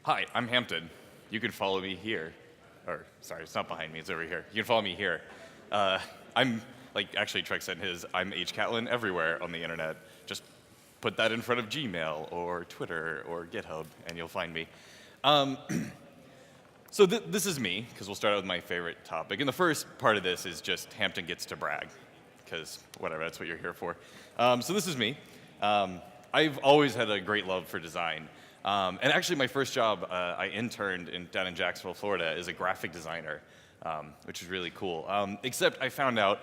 Hi, I'm Hampton. You can follow me here. Or, sorry, it's not behind me, it's over here. You can follow me here. Actually, Trek said his, I'm Catlin everywhere on the internet. Just put that in front of Gmail or Twitter or GitHub, and you'll find me. So this is me, because we'll start out with my favorite topic. And the first part of this is just Hampton gets to brag, because whatever, that's what you're here for. So this is me. I've always had a great love for design. And actually, my first job, I interned down in Jacksonville, Florida, as a graphic designer, which is really cool. Except I found out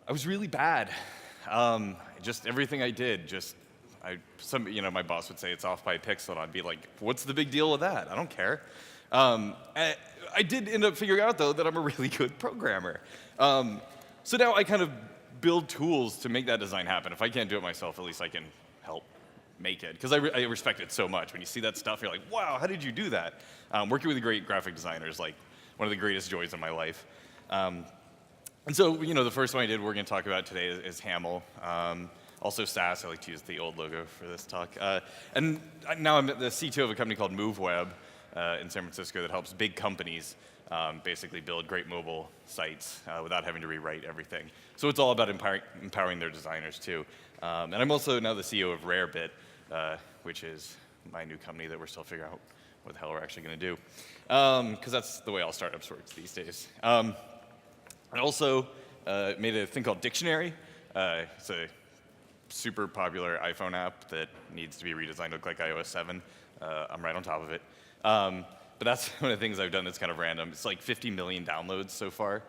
I was really bad. Just everything I did, my boss would say it's off by a pixel, and I'd be like, what's the big deal with that? I don't care. I did end up figuring out, though, that I'm a really good programmer. So now I kind of build tools to make that design happen. If I can't do it myself, at least I can help make it. Because I respect it so much. When you see that stuff, you're like, wow, how did you do that? Working with great graphic designers, like one of the greatest joys of my life. And so, the first one I did we're going to talk about today is Hamill. Also Sass, I like to use the old logo for this talk. And now I'm the CTO of a company called MoveWeb in San Francisco that helps big companies basically build great mobile sites without having to rewrite everything. So it's all about empowering their designers, too. And I'm also now the CEO of Revert, which is my new company that we're still figuring out what the hell we're actually going to do. Because that's the way all startups work these days. I also made a thing called Dictionary. It's a super popular iPhone app that needs to be redesigned to look like iOS 7. I'm right on top of it. But that's one of the things I've done that's kind of random. It's like 50 million downloads so far,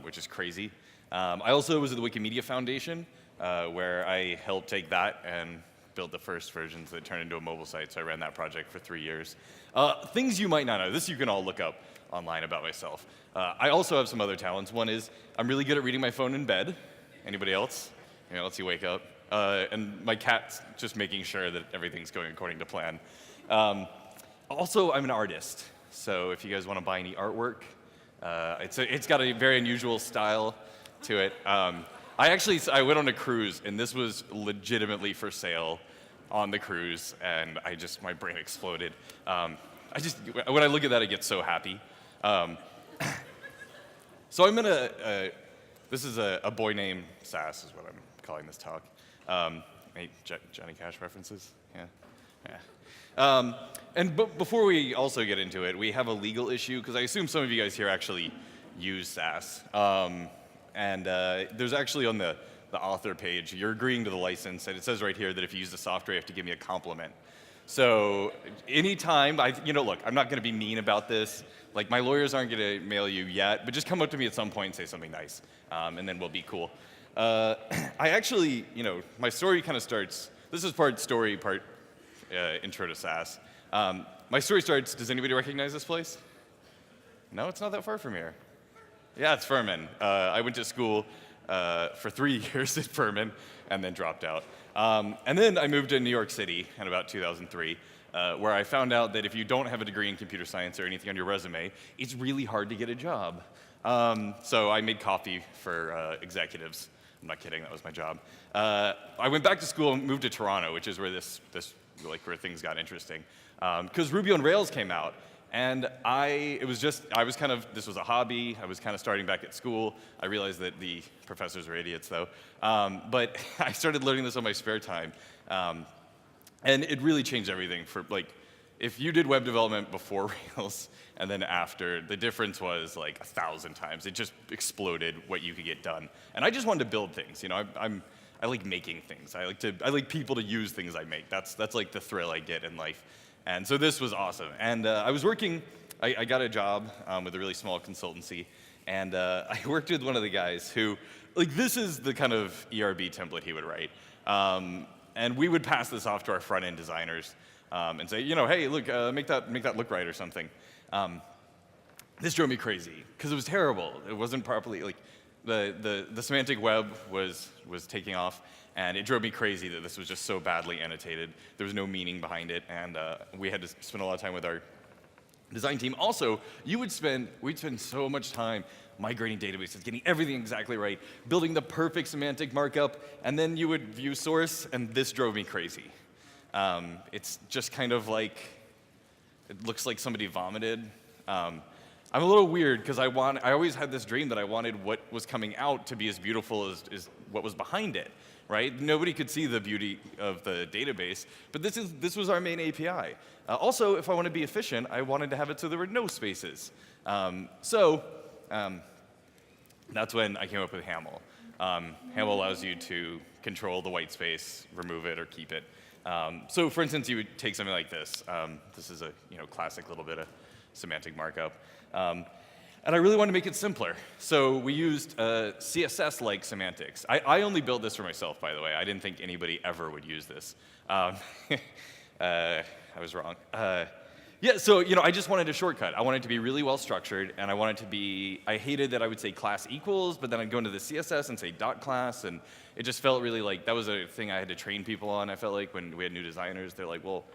which is crazy. I also was at the Wikimedia Foundation, where I helped take that and build the first versions that turned into a mobile site. So I ran that project for 3 years. Things you might not know. This you can all look up online about myself. I also have some other talents. One is I'm really good at reading my phone in bed. Anybody else? Lets you wake up. And my cat's just making sure that everything's going according to plan. Also, I'm an artist. So if you guys want to buy any artwork, it's got a very unusual style to it. I went on a cruise, and this was legitimately for sale on the cruise, and my brain exploded. When I look at that, I get so happy. So I'm gonna, this is a boy named Sass is what I'm calling this talk. Any Johnny Cash references? Yeah. Before we also get into it, we have a legal issue, because I assume some of you guys here actually use Sass. There's actually on the author page, you're agreeing to the license, and it says right here that if you use the software, you have to give me a compliment. So anytime, look, I'm not going to be mean about this. Like, my lawyers aren't going to mail you yet, but just come up to me at some point and say something nice, and then we'll be cool. I actually, my story kind of starts, this is part story, part intro to Sass. My story starts, does anybody recognize this place? No, it's not that far from here. Yeah, it's Furman. I went to school for 3 years at Furman and then dropped out. And then I moved to New York City in about 2003, where I found out that if you don't have a degree in computer science or anything on your resume, it's really hard to get a job. So I made coffee for executives. I'm not kidding, that was my job. I went back to school and moved to Toronto, which is where where things got interesting. Because Ruby on Rails came out. And this was a hobby. I was kind of starting back at school. I realized that the professors were idiots, though. But I started learning this on my spare time. And it really changed everything. If you did web development before Rails and then after, the difference was like 1,000 times. It just exploded what you could get done. And I just wanted to build things. I like making things. I like people to use things I make. That's like the thrill I get in life. And so this was awesome. And I got a job with a really small consultancy, and I worked with one of the guys who, this is the kind of ERB template he would write. And we would pass this off to our front-end designers and say, hey, look, make that look right or something. This drove me crazy, because it was terrible. It wasn't properly, the Semantic Web was taking off, and it drove me crazy that this was just so badly annotated. There was no meaning behind it, and we had to spend a lot of time with our design team. Also, we'd spend so much time migrating databases, getting everything exactly right, building the perfect semantic markup, and then you would view source, and this drove me crazy. It's just kind of like, it looks like somebody vomited. I'm a little weird because I always had this dream that I wanted what was coming out to be as beautiful as what was behind it, right? Nobody could see the beauty of the database, but this was our main API. Also, if I want to be efficient, I wanted to have it so there were no spaces. That's when I came up with Hamill. Hamill allows you to control the white space, remove it, or keep it. So for instance, you would take something like this. This is a classic little bit of semantic markup. And I really wanted to make it simpler. So we used CSS-like semantics. I only built this for myself, by the way. I didn't think anybody ever would use this. I was wrong. Yeah, so I just wanted a shortcut. I wanted it to be really well structured, and I hated that I would say class equals, but then I'd go into the CSS and say dot class, and it just felt really like that was a thing I had to train people on. I felt like when we had new designers, they're like, well,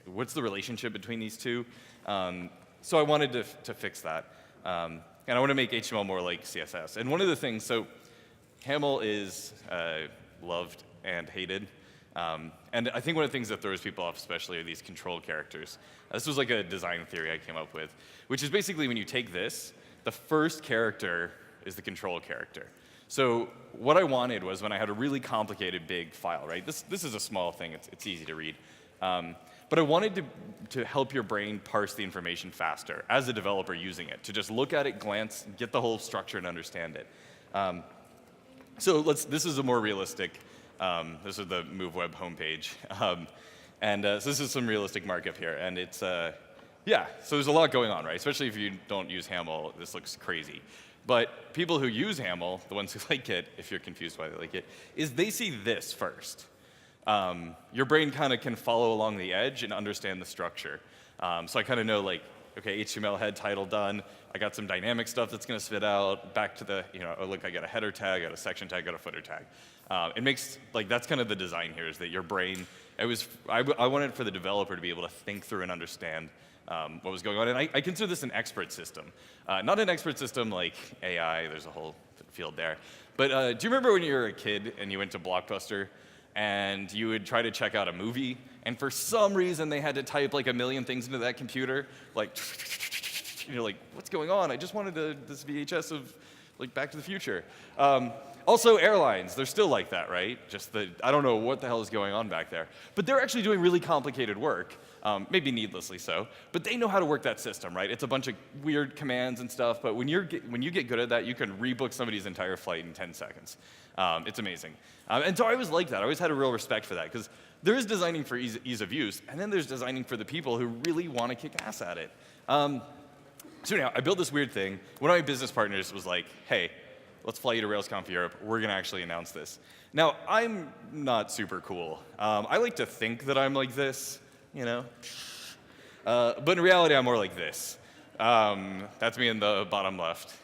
what's the relationship between these two? So I wanted to fix that. And I want to make HTML more like CSS. And one of the things, so Hamill is loved and hated. And I think one of the things that throws people off especially are these control characters. This was like a design theory I came up with, which is basically when you take this, the first character is the control character. So what I wanted was when I had a really complicated big file, right? This is a small thing, it's easy to read. But I wanted to help your brain parse the information faster as a developer using it, to just look at it, glance, get the whole structure and understand it. So this is a more realistic, this is the Move Web homepage. So this is some realistic markup here. And it's, yeah, so there's a lot going on, right? Especially if you don't use Hamill, this looks crazy. But people who use Hamill, the ones who like it, if you're confused why they like it, is they see this first. Your brain kind of can follow along the edge and understand the structure. So I kind of know, like, okay, HTML head title done. I got some dynamic stuff that's going to spit out. Back to the, oh, look, I got a header tag, I got a section tag, I got a footer tag. It makes, like, that's kind of the design here, is that your brain, I wanted for the developer to be able to think through and understand what was going on. And I consider this an expert system. Not an expert system like AI, there's a whole field there. But do you remember when you were a kid and you went to Blockbuster and you would try to check out a movie, and for some reason they had to type like a million things into that computer, like, you're like, what's going on? I just wanted this VHS of like Back to the Future. Also airlines, they're still like that, right? I don't know what the hell is going on back there. But they're actually doing really complicated work, maybe needlessly so, but they know how to work that system, right? It's a bunch of weird commands and stuff, but when you get good at that, you can rebook somebody's entire flight in 10 seconds. It's amazing. And so I always liked that. I always had a real respect for that, because there is designing for ease of use, and then there's designing for the people who really want to kick ass at it. So anyhow, I built this weird thing. One of my business partners was like, hey, let's fly you to RailsConf Europe. We're going to actually announce this. Now, I'm not super cool. I like to think that I'm like this, but in reality, I'm more like this. That's me in the bottom left.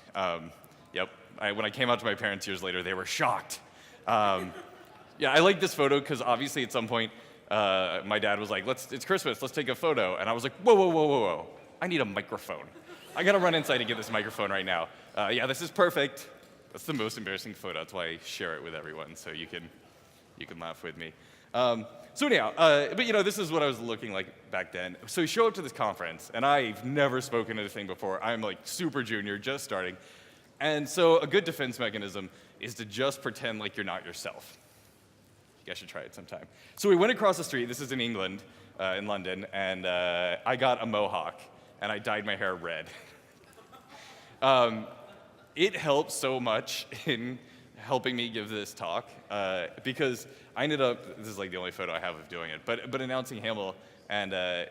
Yep. When I came out to my parents years later, they were shocked. Yeah, I like this photo because obviously at some point, my dad was like, it's Christmas, let's take a photo. And I was like, whoa, whoa, whoa, whoa, whoa. I need a microphone. I got to run inside and get this microphone right now. Yeah, this is perfect. That's the most embarrassing photo. That's why I share it with everyone, so you can laugh with me. So anyhow, but this is what I was looking like back then. So you show up to this conference, and I've never spoken at a thing before. I'm like super junior, just starting. And so a good defense mechanism is to just pretend like you're not yourself. You guys should try it sometime. So we went across the street. This is in England, in London, and I got a mohawk, and I dyed my hair red. It helped so much in helping me give this talk, because I ended up, this is like the only photo I have of doing it, but announcing Hamill, and I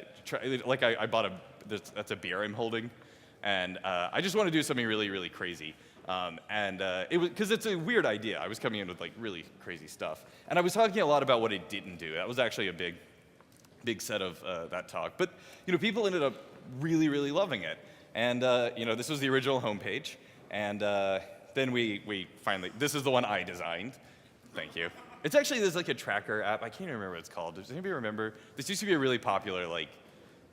bought that's a beer I'm holding, and I just want to do something really, really crazy. It was, because it's a weird idea. I was coming in with like really crazy stuff. And I was talking a lot about what it didn't do. That was actually a big set of that talk. But, people ended up really, really loving it. And, this was the original homepage. And then we finally, this is the one I designed. Thank you. It's actually, there's like a tracker app. I can't even remember what it's called. Does anybody remember? This used to be a really popular like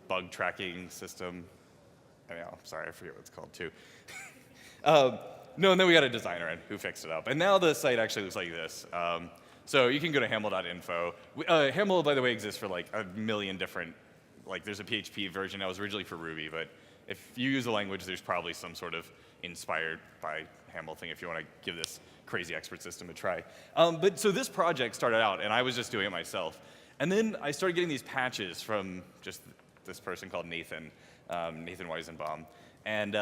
bug tracking system. I'm sorry, I forget what it's called too. No, and then we got a designer in who fixed it up. And now the site actually looks like this. So you can go to hamill.info. Hamill, by the way, exists for like a million different like there's a PHP version that was originally for Ruby, but if you use a language, there's probably some sort of inspired by Hamill thing if you want to give this crazy expert system a try. But so this project started out, and I was just doing it myself. And then I started getting these patches from just this person called Nathan, Nathan Weisenbaum. And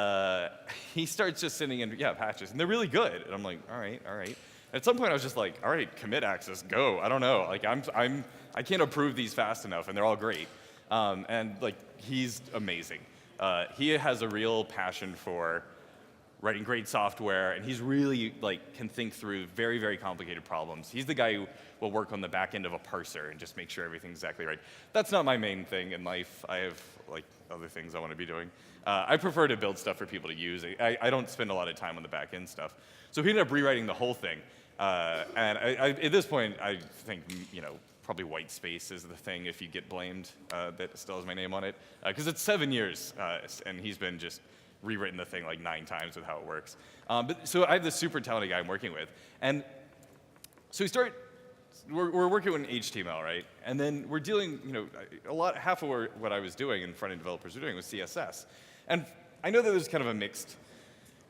he starts just sending in, patches, and they're really good. And I'm like, all right, all right. At some point, I was just like, all right, commit access, go. I don't know, like I can't approve these fast enough, and they're all great. And like, he's amazing. He has a real passion for writing great software, and he's really like can think through very, very complicated problems. He's the guy who will work on the back end of a parser and just make sure everything's exactly right. That's not my main thing in life. I have like other things I want to be doing. I prefer to build stuff for people to use. I don't spend a lot of time on the back end stuff. So he ended up rewriting the whole thing. And at this point, I think, probably white space is the thing if you get blamed that still has my name on it. Because it's 7 years, and he's been just rewritten the thing like 9 times with how it works. So I have this super talented guy I'm working with. And so we're working with HTML, right? And then we're dealing, half of what I was doing and front-end developers were doing was CSS. And I know that there's kind of a mixed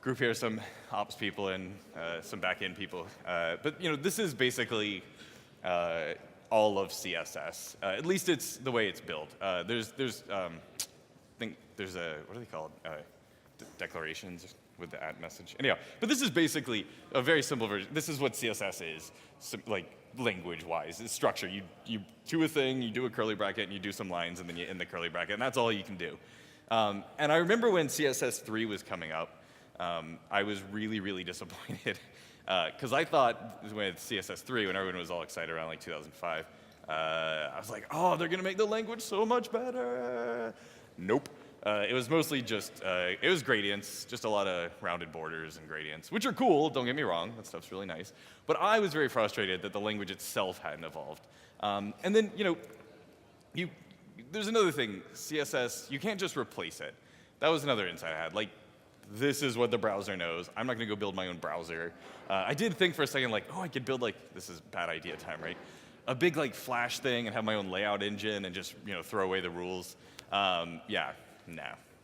group here, some ops people and some back-end people. But this is basically all of CSS. At least it's the way it's built. I think there's what are they called? Declarations with the at message. Anyhow, but this is basically a very simple version. This is what CSS is, like language-wise. It's structure. You do a thing, you do a curly bracket, and you do some lines, and then you end the curly bracket, and that's all you can do. And I remember when CSS 3 was coming up, I was really, really disappointed because I thought with CSS 3, when everyone was all excited around like 2005, I was like, oh, they're gonna make the language so much better. Nope. It was mostly just, it was gradients, just a lot of rounded borders and gradients, which are cool, don't get me wrong, that stuff's really nice. But I was very frustrated that the language itself hadn't evolved. And then, there's another thing, CSS, you can't just replace it. That was another insight I had. Like, this is what the browser knows. I'm not gonna go build my own browser. I did think for a second, like, oh, I could build like, this is bad idea time, right? A big like Flash thing and have my own layout engine and just, throw away the rules. No,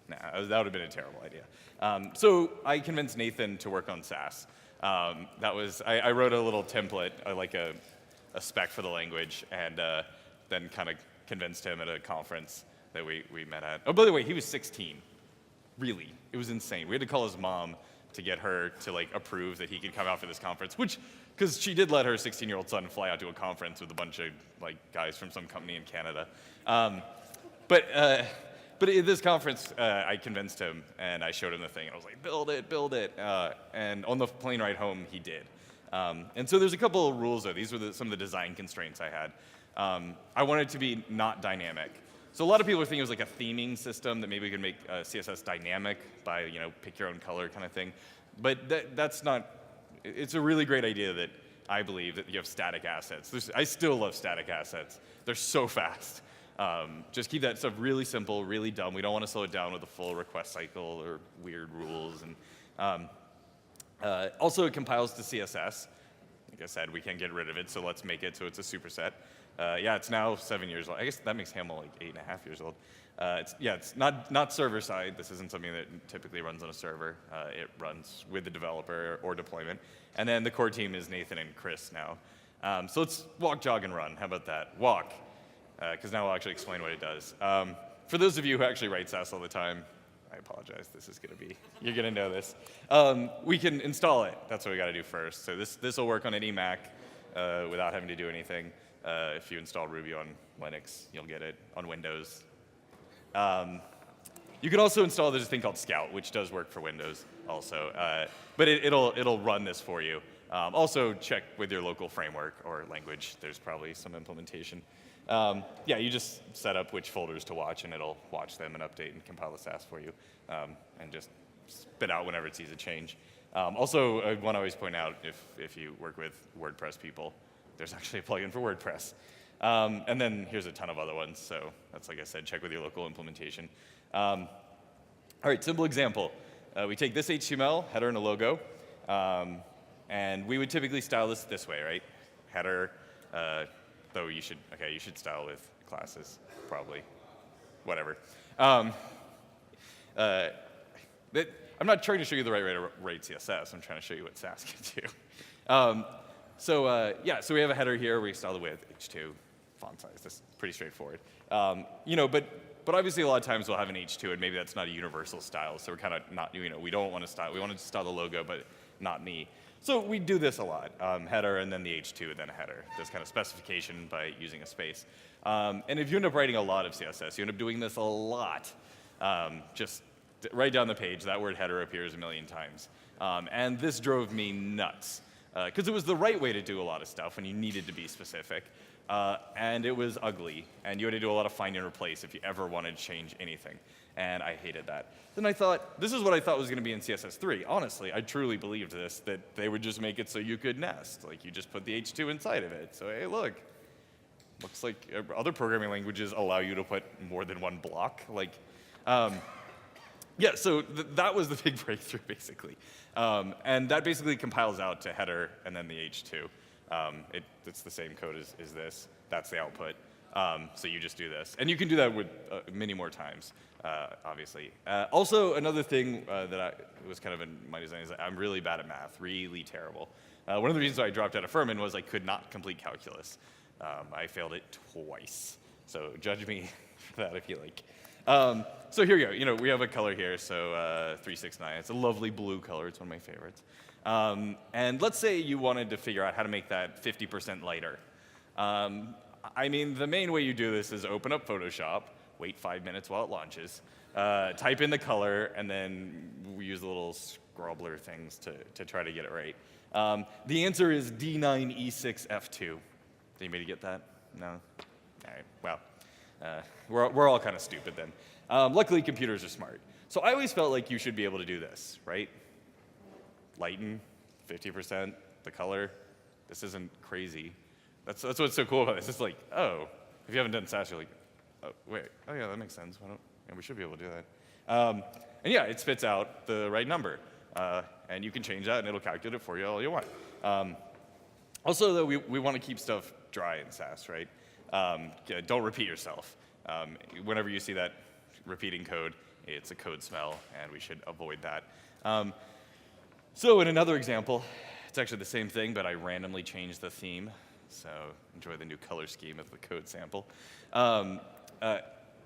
that would have been a terrible idea. So I convinced Nathan to work on Sass. I wrote a little template, like a spec for the language, and then kind of convinced him at a conference that we met at. Oh, by the way, he was 16. Really, it was insane. We had to call his mom to get her to like approve that he could come out for this conference, because she did let her 16-year-old son fly out to a conference with a bunch of like guys from some company in Canada. But at this conference, I convinced him, and I showed him the thing, and I was like, build it. And on the plane ride home, he did. And so there's a couple of rules, though. These were some of the design constraints I had. I wanted it to be not dynamic. So a lot of people are thinking it was like a theming system that maybe we could make CSS dynamic by, pick your own color kind of thing. But that's not, it's a really great idea that I believe that you have static assets. I still love static assets. They're so fast. Just keep that stuff really simple, really dumb. We don't want to slow it down with a full request cycle or weird rules. And also, it compiles to CSS. Like I said, we can't get rid of it, so let's make it so it's a superset. It's now 7 years old. I guess that makes Hamill like 8.5 years old. It's not server side. This isn't something that typically runs on a server. It runs with the developer or deployment. And then the core team is Nathan and Chris now. So let's walk, jog, and run. How about that? Walk. Because now I'll actually explain what it does. For those of you who actually write Sass all the time, I apologize. You're going to know this. We can install it. That's what we got to do first. So this will work on any Mac without having to do anything. If you install Ruby on Linux, you'll get it on Windows. You can also install, there's a thing called Scout, which does work for Windows also. But it'll run this for you. Also, check with your local framework or language. There's probably some implementation. You just set up which folders to watch, and it'll watch them and update and compile the Sass for you, and just spit out whenever it sees a change. Also, I want to always point out, if you work with WordPress people, there's actually a plugin for WordPress. And then here's a ton of other ones, so that's, like I said, check with your local implementation. All right, simple example. We take this HTML, header and a logo, and we would typically style this way, right? Header, though you should style with classes, probably. whatever. I'm not trying to show you the right way to write CSS. I'm trying to show you what Sass can do. So we have a header here. We style the width, H2, font size. That's pretty straightforward. But obviously a lot of times we'll have an H2, and maybe that's not a universal style. So we're kind of not, we don't want to style. We want to style the logo, but not me. So we do this a lot. Header, and then the H2, and then a header. This kind of specification by using a space. And if you end up writing a lot of CSS, you end up doing this a lot. Just right down the page, that word header appears a million times. And this drove me nuts. Because it was the right way to do a lot of stuff when you needed to be specific. And it was ugly. And you had to do a lot of find and replace if you ever wanted to change anything. And I hated that. Then I thought, this is what I thought was going to be in CSS3. Honestly, I truly believed this, that they would just make it so you could nest. Like, you just put the H2 inside of it. So, hey, look. Looks like other programming languages allow you to put more than one block. Like, yeah, so that was the big breakthrough, basically. And that basically compiles out to header and then the H2. It's the same code as this. That's the output. So you just do this. And you can do that with many more times, obviously. Also, another thing that was kind of in my design is that I'm really bad at math, really terrible. One of the reasons why I dropped out of Furman was I could not complete calculus. I failed it twice. So judge me for that if you like. So here we go. We have a color here, so 369. It's a lovely blue color. It's one of my favorites. And let's say you wanted to figure out how to make that 50% lighter. I mean, the main way you do this is open up Photoshop, wait 5 minutes while it launches, type in the color, and then we use the little scrobbler things to try to get it right. The answer is D9E6F2. Did anybody get that? No? All right, well. We're all kind of stupid then. Luckily, computers are smart. So I always felt like you should be able to do this, right? Lighten, 50%, the color. This isn't crazy. That's what's so cool about this. It's like, oh, if you haven't done Sass, you're like, oh, wait, oh yeah, that makes sense. We should be able to do that. And yeah, it spits out the right number. And you can change that, and it'll calculate it for you all you want. Also, though, we want to keep stuff dry in Sass, right? Don't repeat yourself. Whenever you see that repeating code, it's a code smell, and we should avoid that. So in another example, it's actually the same thing, but I randomly changed the theme. So enjoy the new color scheme of the code sample.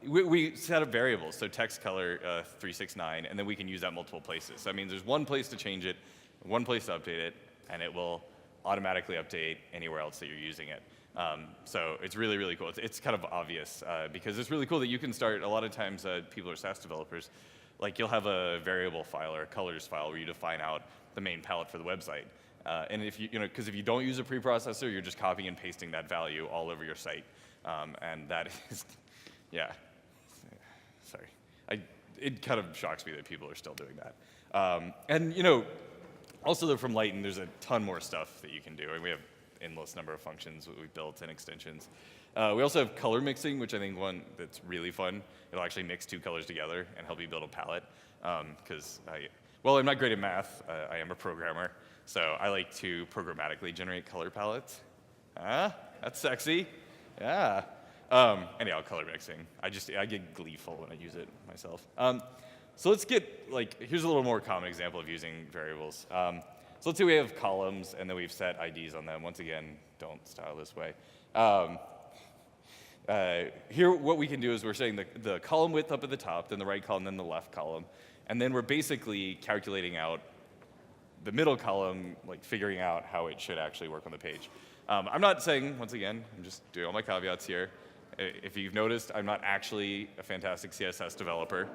We set up variables, so text color 369, and then we can use that multiple places. So that means there's one place to change it, one place to update it, and it will automatically update anywhere else that you're using it. So it's really, really cool. It's kind of obvious because it's really cool that you can start, a lot of times people are Sass developers, like you'll have a variable file or a colors file where you define out the main palette for the website. And if because if you don't use a preprocessor, you're just copying and pasting that value all over your site. And that is, yeah, sorry. It kind of shocks me that people are still doing that. And also though from Lighten, there's a ton more stuff that you can do. And we have endless number of functions that we've built and extensions. We also have color mixing, which I think one that's really fun. It'll actually mix two colors together and help you build a palette. Because I'm not great at math. I am a programmer. So I like to programmatically generate color palettes. That's sexy. Yeah. Anyhow, color mixing. I get gleeful when I use it myself. So let's get, here's a little more common example of using variables. So let's say we have columns, and then we've set IDs on them. Once again, don't style this way. Here, what we can do is we're setting the column width up at the top, then the right column, then the left column. And then we're basically calculating out the middle column, figuring out how it should actually work on the page. I'm not saying, once again, I'm just doing all my caveats here. If you've noticed, I'm not actually a fantastic CSS developer.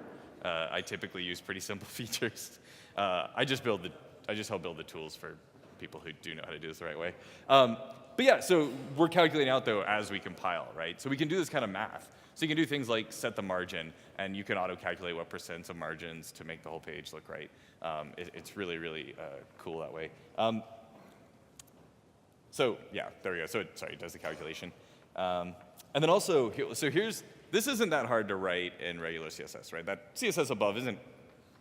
I typically use pretty simple features. I just help build the tools for people who do know how to do this the right way. But yeah, so we're calculating out, though, as we compile, right? So we can do this kind of math. So you can do things like set the margin, and you can auto-calculate what percents of margins to make the whole page look right. It's really, really cool that way. So yeah, there we go. So it does the calculation. And then also, this isn't that hard to write in regular CSS, right? That CSS above isn't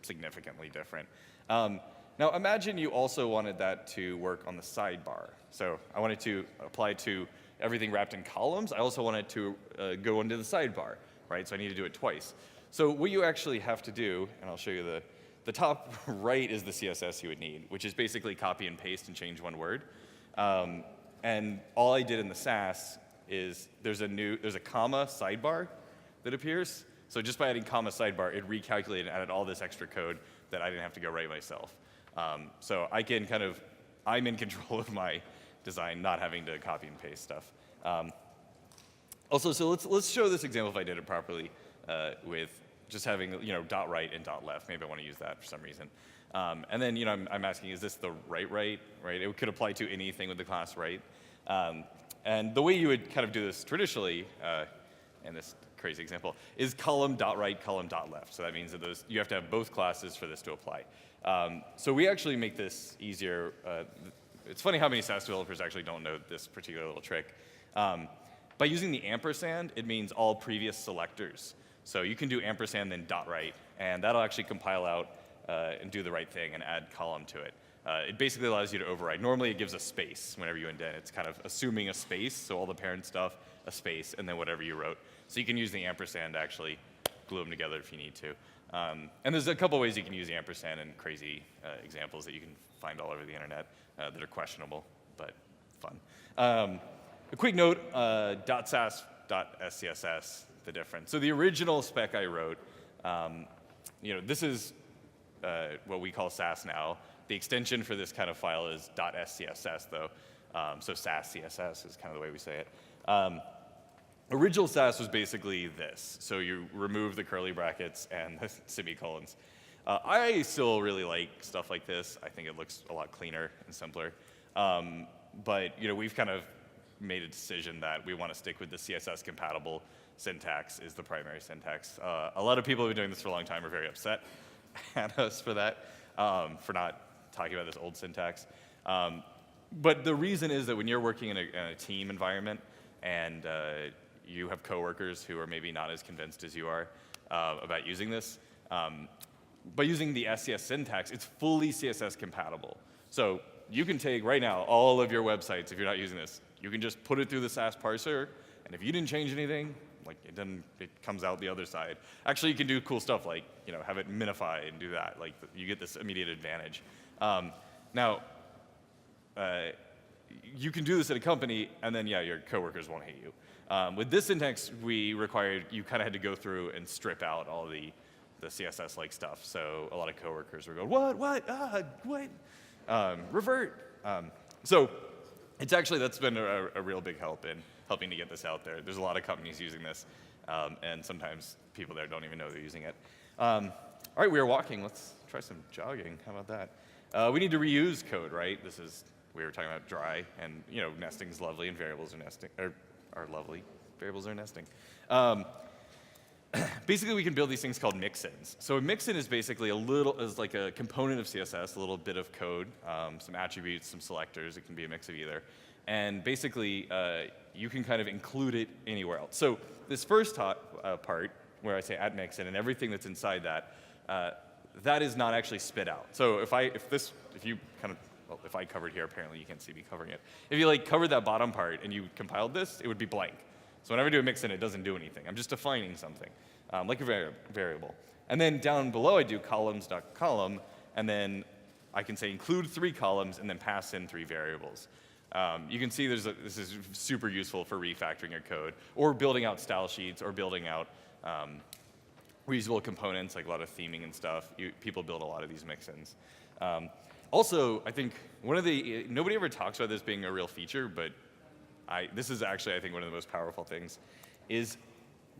significantly different. Now imagine you also wanted that to work on the sidebar. So I wanted to apply to everything wrapped in columns. I also wanted to go into the sidebar. right? So I need to do it twice. So what you actually have to do, and I'll show you the top right is the CSS you would need, which is basically copy and paste and change one word. And all I did in the Sass is there's a comma sidebar that appears. So just by adding comma sidebar, it recalculated and added all this extra code that I didn't have to go write myself. So I can I'm in control of my design, not having to copy and paste stuff. Also, so let's show this example if I did it properly with just having dot right and dot left. Maybe I want to use that for some reason. And then I'm asking, is this the right? It could apply to anything with the class right. And the way you would kind of do this traditionally, in this crazy example, is column dot right, column dot left. So that means that you have to have both classes for this to apply. So we actually make this easier. It's funny how many Sass developers actually don't know this particular little trick. By using the ampersand, it means all previous selectors. So you can do ampersand then dot right, and that'll actually compile out and do the right thing and add column to it. It basically allows you to override. Normally it gives a space whenever you indent. It's kind of assuming a space, so all the parent stuff, a space, and then whatever you wrote. So you can use the ampersand to actually glue them together if you need to. And there's a couple ways you can use the ampersand and crazy examples that you can find all over the internet that are questionable, but fun. A quick note, .sass, .scss, the difference. So the original spec I wrote, this is what we call Sass now. The extension for this kind of file is .scss though. So Sass CSS is kind of the way we say it. Original Sass was basically this. So you remove the curly brackets and the semicolons. I still really like stuff like this. I think it looks a lot cleaner and simpler. But we've kind of made a decision that we want to stick with the CSS compatible syntax is the primary syntax. A lot of people who've been doing this for a long time are very upset at us for that, for not talking about this old syntax. But the reason is that when you're working in a team environment and you have coworkers who are maybe not as convinced as you are about using this, by using the SCS syntax, it's fully CSS compatible. So you can take right now all of your websites, if you're not using this, you can just put it through the Sass parser, and if you didn't change anything, it comes out the other side. Actually, you can do cool stuff like have it minify and do that. Like you get this immediate advantage. Now, you can do this at a company, and then your coworkers won't hate you. With this syntax, we required you kind of had to go through and strip out all the CSS-like stuff. So a lot of coworkers were going, what? Revert. So it's actually, that's been a real big help in helping to get this out there. There's a lot of companies using this, and sometimes people there don't even know they're using it. All right, we are walking. Let's try some jogging. How about that? We need to reuse code, right? We were talking about dry, and nesting's lovely, and variables are nesting, are lovely. Variables are nesting. Basically, we can build these things called mixins. So a mixin is basically like a component of CSS, a little bit of code, some attributes, some selectors. It can be a mix of either. And basically, you can kind of include it anywhere else. So this first part, where I say add mixin and everything that's inside that, that is not actually spit out. So if I covered here, apparently you can't see me covering it. If you covered that bottom part and you compiled this, it would be blank. So whenever I do a mixin, it doesn't do anything. I'm just defining something, like a variable. And then down below, I do columns.column, and then I can say include 3 columns and then pass in 3 variables. You can see this is super useful for refactoring your code, or building out style sheets, or building out reusable components, like a lot of theming and stuff. People build a lot of these mixins. Also, I think nobody ever talks about this being a real feature, but this is actually, I think, one of the most powerful things, is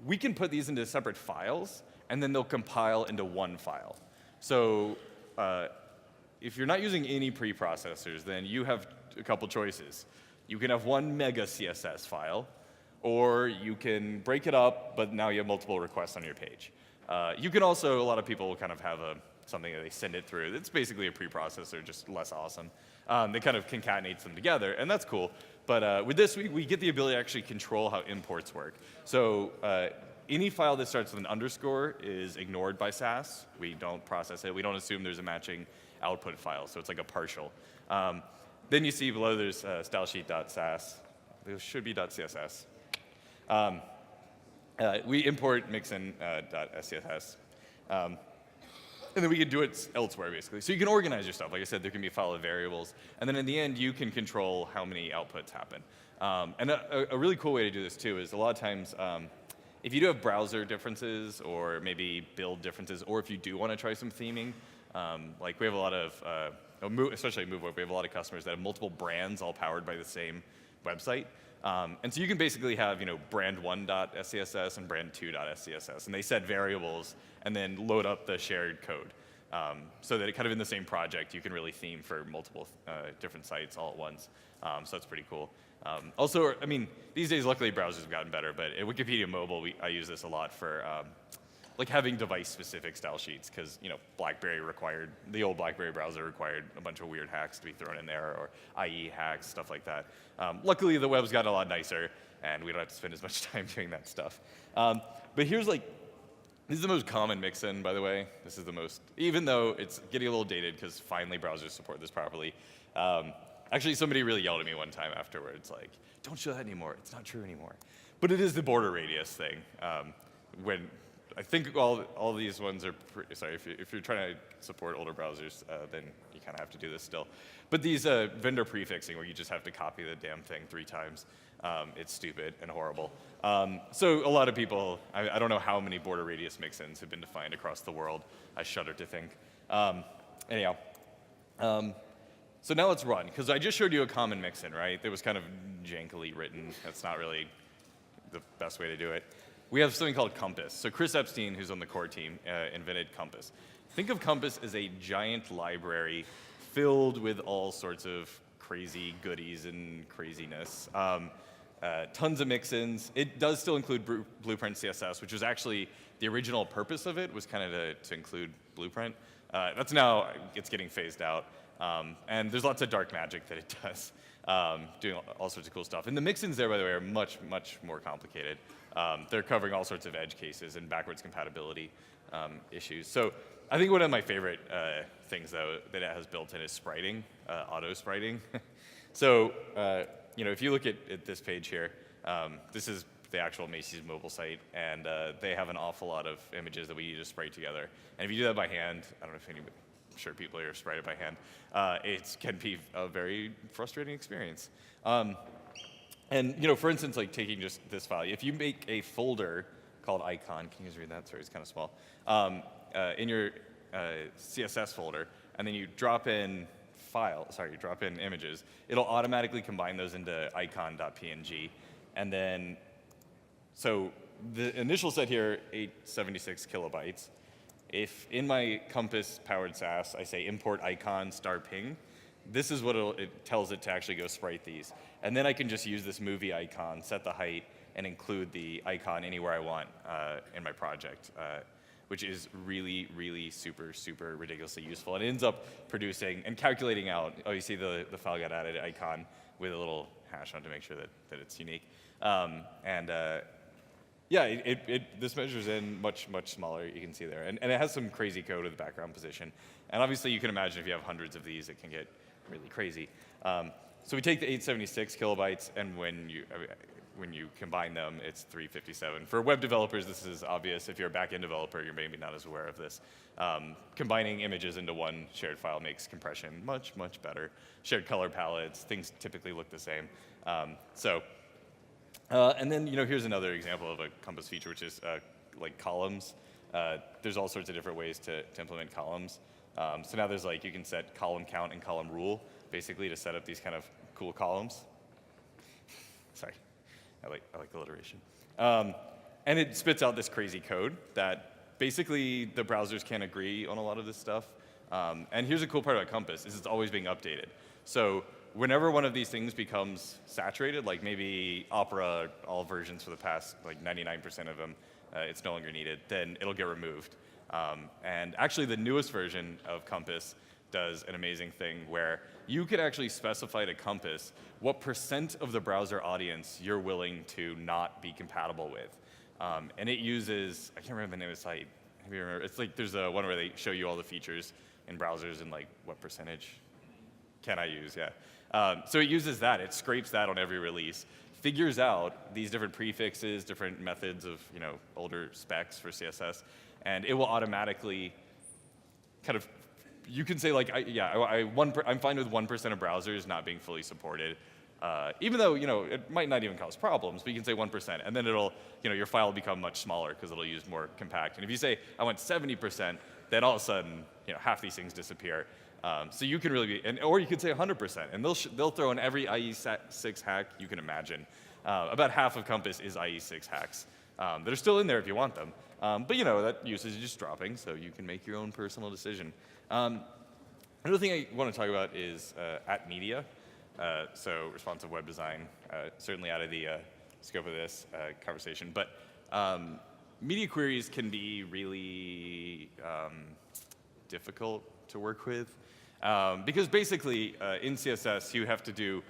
we can put these into separate files, and then they'll compile into one file. So if you're not using any preprocessors, then you have a couple choices. You can have one mega CSS file, or you can break it up, but now you have multiple requests on your page. You can also, a lot of people kind of have something that they send it through. It's basically a preprocessor, just less awesome. They kind of concatenates them together, and that's cool. But with this, we get the ability to actually control how imports work. So any file that starts with an underscore is ignored by Sass. We don't process it. We don't assume there's a matching output file, so it's like a partial. Then you see below there's stylesheet.sass. There should be .css. we import mixin.scss. And then we can do it elsewhere, basically. So you can organize your stuff. Like I said, there can be a file of variables. And then in the end, you can control how many outputs happen. And a really cool way to do this, too, is a lot of times, if you do have browser differences or maybe build differences, or if you do want to try some theming, like we have a lot of, especially at MoveWeb, we have a lot of customers that have multiple brands all powered by the same website. And so you can basically have, brand1.scss and brand2.scss, and they set variables and then load up the shared code. So that it kind of in the same project, you can really theme for multiple different sites all at once. So that's pretty cool. Also, I mean, these days, luckily, browsers have gotten better, but at Wikipedia Mobile, I use this a lot for like having device-specific style sheets, because BlackBerry required, the old BlackBerry browser required a bunch of weird hacks to be thrown in there, or IE hacks, stuff like that. Luckily, the web's gotten a lot nicer, and we don't have to spend as much time doing that stuff. But here's this is the most common mixin, by the way. This is the most, even though it's getting a little dated, because finally browsers support this properly. Actually, somebody really yelled at me one time afterwards, like, don't show that anymore. It's not true anymore. But it is the Borderradius thing. When I think all these ones are, sorry, if you're trying to support older browsers, then you kind of have to do this still. But these vendor prefixing, where you just have to copy the damn thing 3 times, it's stupid and horrible. So a lot of people, I don't know how many Borderradius mixins have been defined across the world. I shudder to think. Anyhow. So now let's run, because I just showed you a common mixin, right? That was kind of jankily written. That's not really the best way to do it. We have something called Compass. So Chris Epstein, who's on the core team, invented Compass. Think of Compass as a giant library filled with all sorts of crazy goodies and craziness. Tons of mixins. It does still include Blueprint CSS, which was actually the original purpose of it, was kind of to include Blueprint. That's now, it's getting phased out. And there's lots of dark magic that it does, doing all sorts of cool stuff. And the mixins there, by the way, are much, much more complicated. They're covering all sorts of edge cases and backwards compatibility issues. So I think one of my favorite things, though, that it has built in is spriting, auto-spriting. So if you look at this page here, this is the actual Macy's mobile site, and they have an awful lot of images that we need to sprite together. And if you do that by hand, I don't know if anybody, I'm sure people here sprite it by hand, it can be a very frustrating experience. And for instance, like taking just this file, if you make a folder called icon, can you guys read that? Sorry, it's kind of small. In your CSS folder, and then you drop in images, it'll automatically combine those into icon.png. And then, so the initial set here, 876 kilobytes. If in my Compass-powered Sass, I say import icon star ping, this is what it tells it to actually go sprite these. And then I can just use this movie icon, set the height, and include the icon anywhere I want in my project, which is really, really super, super ridiculously useful. And it ends up producing and calculating out, you see the file got added icon with a little hash on to make sure that it's unique. This measures in much, much smaller, you can see there. And it has some crazy code with the background position. And obviously, you can imagine if you have hundreds of these, it can get really crazy. So we take the 876 kilobytes, and when you combine them, it's 357. For web developers, this is obvious. If you're a back-end developer, you're maybe not as aware of this. Combining images into one shared file makes compression much, much better. Shared color palettes, things typically look the same. And then, here's another example of a Compass feature, which is like columns. There's all sorts of different ways to implement columns. So now there's you can set column count and column rule, basically to set up these kind of cool columns. Sorry, I like alliteration. And it spits out this crazy code that basically the browsers can't agree on a lot of this stuff. And here's a cool part about Compass, is it's always being updated. So whenever one of these things becomes saturated, like maybe Opera, all versions for the past 99% of them, it's no longer needed, then it'll get removed. And actually the newest version of Compass does an amazing thing where you could actually specify to Compass what % of the browser audience you're willing to not be compatible with. And it uses, I can't remember the name of the site. Maybe you remember. It's there's a one where they show you all the features in browsers and what percentage can I use, yeah. So it uses that, it scrapes that on every release, figures out these different prefixes, different methods of older specs for CSS, and it will automatically kind of, you can say like, I'm fine with 1% of browsers not being fully supported, even though it might not even cause problems, but you can say 1%, and then it'll, your file will become much smaller because it'll use more compact. And if you say I want 70%, then all of a sudden, half these things disappear. So you can really be, or you could say 100%, and they'll throw in every IE6 hack you can imagine. About half of Compass is IE6 hacks that are still in there if you want them. But that usage is just dropping, so you can make your own personal decision. Another thing I want to talk about is at media. So responsive web design, certainly out of the scope of this conversation. But media queries can be really difficult to work with. Because basically, in CSS, you have to do,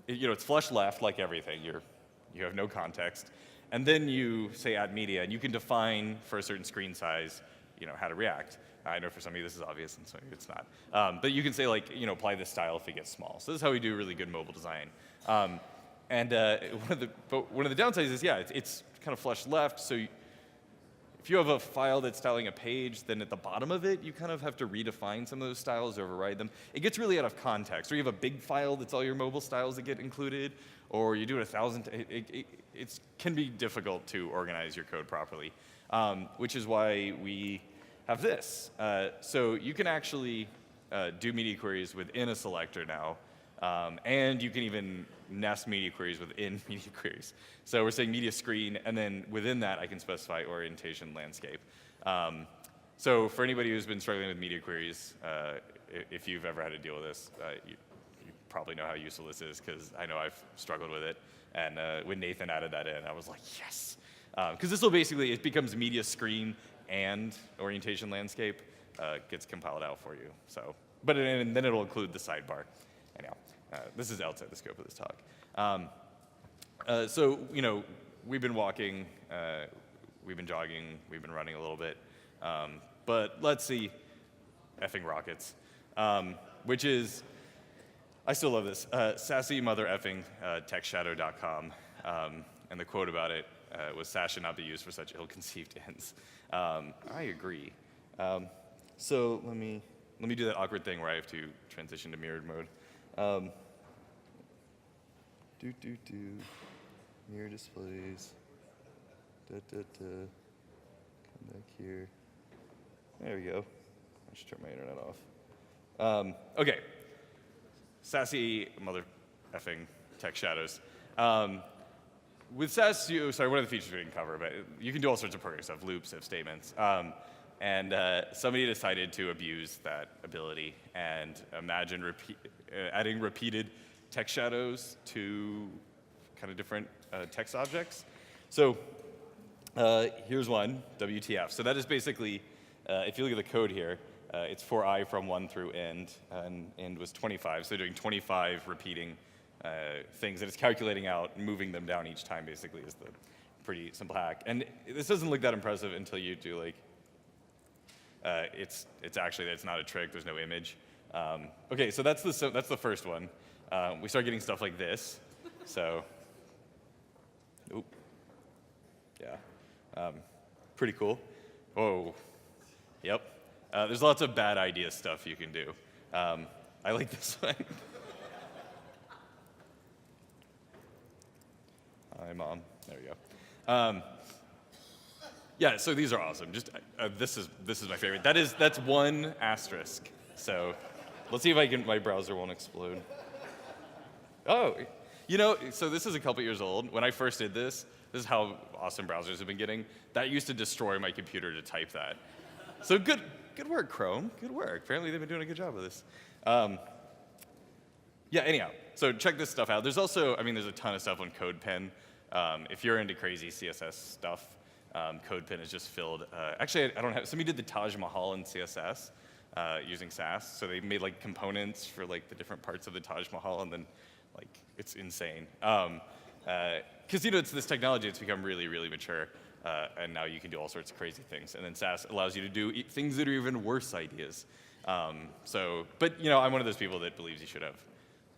it's flush left like everything. You have no context. And then you say add media, and you can define for a certain screen size, how to react. I know for some of you this is obvious, and some of you it's not. But you can say like, apply this style if it gets small. So this is how we do really good mobile design. And one of the downsides is, it's kind of flush left. So if you have a file that's styling a page, then at the bottom of it, you kind of have to redefine some of those styles, override them. It gets really out of context. Or you have a big file that's all your mobile styles that get included, or you do it 1,000. It can be difficult to organize your code properly, which is why we have this. So you can actually do media queries within a selector now, and you can even nest media queries within media queries. So we're saying media screen, and then within that, I can specify orientation landscape. So for anybody who's been struggling with media queries, if you've ever had to deal with this, you probably know how useful this is, because I know I've struggled with it. And when Nathan added that in, I was like, yes. Because this will basically, it becomes media screen and orientation landscape gets compiled out for you. So, and then it'll include the sidebar. Anyhow, this is outside the scope of this talk. So, we've been walking, we've been jogging, we've been running a little bit. But let's see effing rockets, which is, I still love this, sassy mother effing textshadow.com. And the quote about it was, Sass should not be used for such ill-conceived ends. I agree. So let me do that awkward thing where I have to transition to mirrored mode. Mirror displays. Come back here. There we go. I should turn my internet off. Okay. Sassy mother effing text shadows. With Sass, one of the features we didn't cover, but you can do all sorts of programming stuff, loops, if statements. And somebody decided to abuse that ability and imagine adding repeated text shadows to kind of different text objects. So here's one, WTF. So that is basically, if you look at the code here, it's for I from 1 through end, and end was 25. So doing 25 repeating things, and it's calculating out, moving them down each time, basically, is the pretty simple hack. And this doesn't look that impressive until you do, like, it's actually, it's not a trick, there's no image. Okay, so that's the first one. We start getting stuff like this. So, oop, yeah, pretty cool. Whoa, yep. There's lots of bad idea stuff you can do. I like this one. Hi, Mom. There we go. Yeah, so these are awesome. Just this is my favorite. That's one asterisk. So let's see if my browser won't explode. Oh, so this is a couple years old. When I first did this is how awesome browsers have been getting. That used to destroy my computer to type that. So good work, Chrome. Good work. Apparently they've been doing a good job of this. Yeah, anyhow, so check this stuff out. There's also, there's a ton of stuff on CodePen. If you're into crazy CSS stuff, CodePen is just filled. Actually, I don't have, somebody did the Taj Mahal in CSS using Sass. So they made like components for like the different parts of the Taj Mahal, and then like, it's insane. Because it's this technology, it's become really, really mature. And now you can do all sorts of crazy things. And then Sass allows you to do things that are even worse ideas. But I'm one of those people that believes you should have